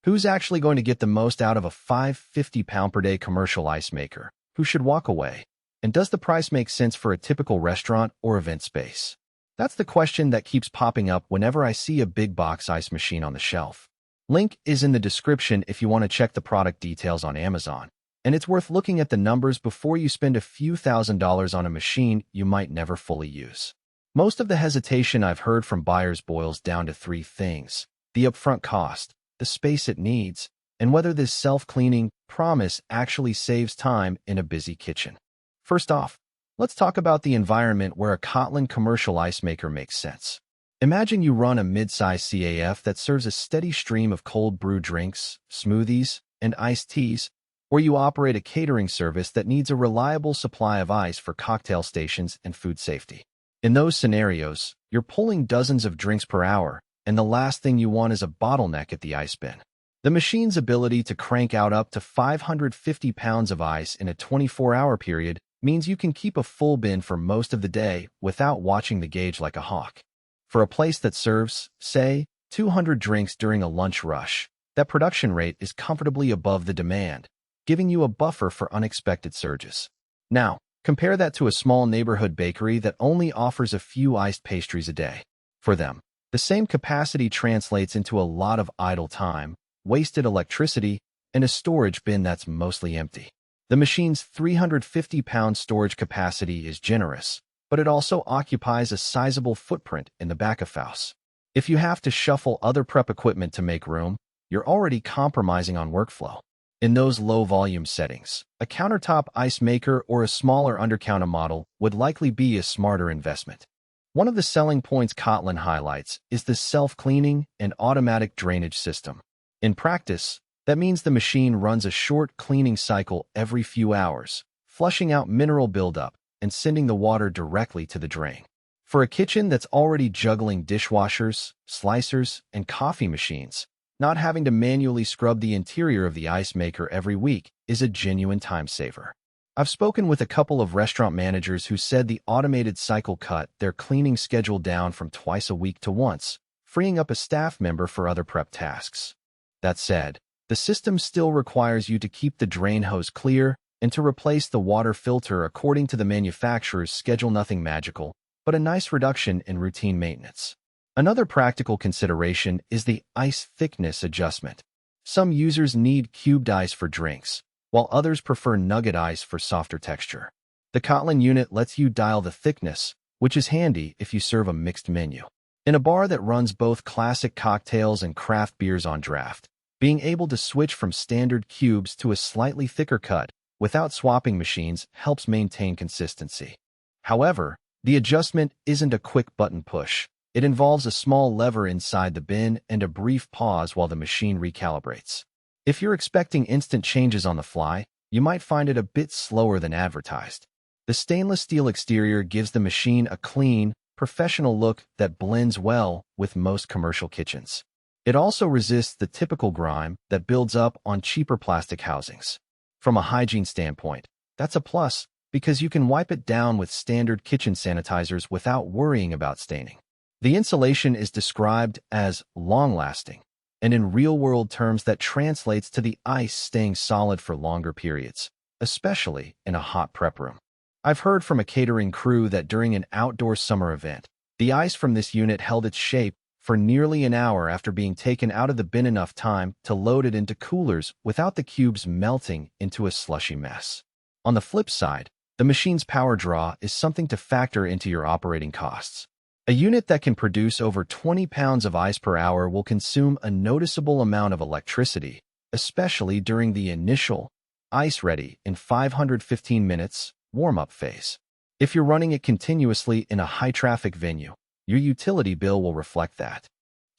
Who's actually going to get the most out of a 550-pound per day commercial ice maker? Who should walk away? And does the price make sense for a typical restaurant or event space? That's the question that keeps popping up whenever I see a big box ice machine on the shelf. Link is in the description if you want to check the product details on Amazon. And it's worth looking at the numbers before you spend a few $1,000s on a machine you might never fully use. Most of the hesitation I've heard from buyers boils down to three things: the upfront cost, the space it needs, and whether this self-cleaning promise actually saves time in a busy kitchen. First off, let's talk about the environment where a COTLIN commercial ice maker makes sense. Imagine you run a mid-size CAF that serves a steady stream of cold brew drinks, smoothies, and iced teas, or you operate a catering service that needs a reliable supply of ice for cocktail stations and food safety. In those scenarios, you're pulling dozens of drinks per hour, and the last thing you want is a bottleneck at the ice bin. The machine's ability to crank out up to 550 pounds of ice in a 24-hour period means you can keep a full bin for most of the day without watching the gauge like a hawk. For a place that serves, say, 200 drinks during a lunch rush, that production rate is comfortably above the demand, giving you a buffer for unexpected surges. Now, compare that to a small neighborhood bakery that only offers a few iced pastries a day. For them, the same capacity translates into a lot of idle time, wasted electricity, and a storage bin that's mostly empty. The machine's 350-pound storage capacity is generous, but it also occupies a sizable footprint in the back of house. If you have to shuffle other prep equipment to make room, you're already compromising on workflow. In those low-volume settings, a countertop ice maker or a smaller undercounter model would likely be a smarter investment. One of the selling points COTLIN highlights is the self-cleaning and automatic drainage system. In practice, that means the machine runs a short cleaning cycle every few hours, flushing out mineral buildup and sending the water directly to the drain. For a kitchen that's already juggling dishwashers, slicers, and coffee machines, not having to manually scrub the interior of the ice maker every week is a genuine time saver. I've spoken with a couple of restaurant managers who said the automated cycle cut their cleaning schedule down from twice a week to once, freeing up a staff member for other prep tasks. That said, the system still requires you to keep the drain hose clear and to replace the water filter according to the manufacturer's schedule. Nothing magical, but a nice reduction in routine maintenance. Another practical consideration is the ice thickness adjustment. Some users need cubed ice for drinks, while others prefer nugget ice for softer texture. The COTLIN unit lets you dial the thickness, which is handy if you serve a mixed menu. In a bar that runs both classic cocktails and craft beers on draft, being able to switch from standard cubes to a slightly thicker cut without swapping machines helps maintain consistency. However, the adjustment isn't a quick button push. It involves a small lever inside the bin and a brief pause while the machine recalibrates. If you're expecting instant changes on the fly, you might find it a bit slower than advertised. The stainless steel exterior gives the machine a clean, professional look that blends well with most commercial kitchens. It also resists the typical grime that builds up on cheaper plastic housings. From a hygiene standpoint, that's a plus because you can wipe it down with standard kitchen sanitizers without worrying about staining. The insulation is described as long-lasting, and in real-world terms that translates to the ice staying solid for longer periods, especially in a hot prep room. I've heard from a catering crew that during an outdoor summer event, the ice from this unit held its shape for nearly an hour after being taken out of the bin, enough time to load it into coolers without the cubes melting into a slushy mess. On the flip side, the machine's power draw is something to factor into your operating costs. A unit that can produce over 20 pounds of ice per hour will consume a noticeable amount of electricity, especially during the initial ice ready in 515 minutes warm-up phase. If you're running it continuously in a high-traffic venue, your utility bill will reflect that.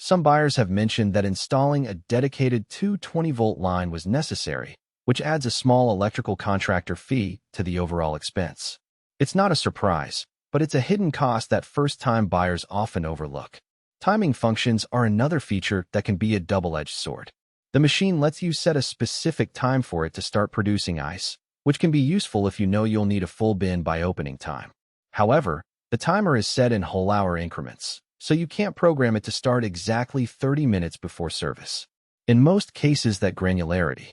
Some buyers have mentioned that installing a dedicated 220-volt line was necessary, which adds a small electrical contractor fee to the overall expense. It's not a surprise, but it's a hidden cost that first-time buyers often overlook. Timing functions are another feature that can be a double-edged sword. The machine lets you set a specific time for it to start producing ice, which can be useful if you know you'll need a full bin by opening time. However, the timer is set in whole-hour increments, so you can't program it to start exactly 30 minutes before service. In most cases, that granularity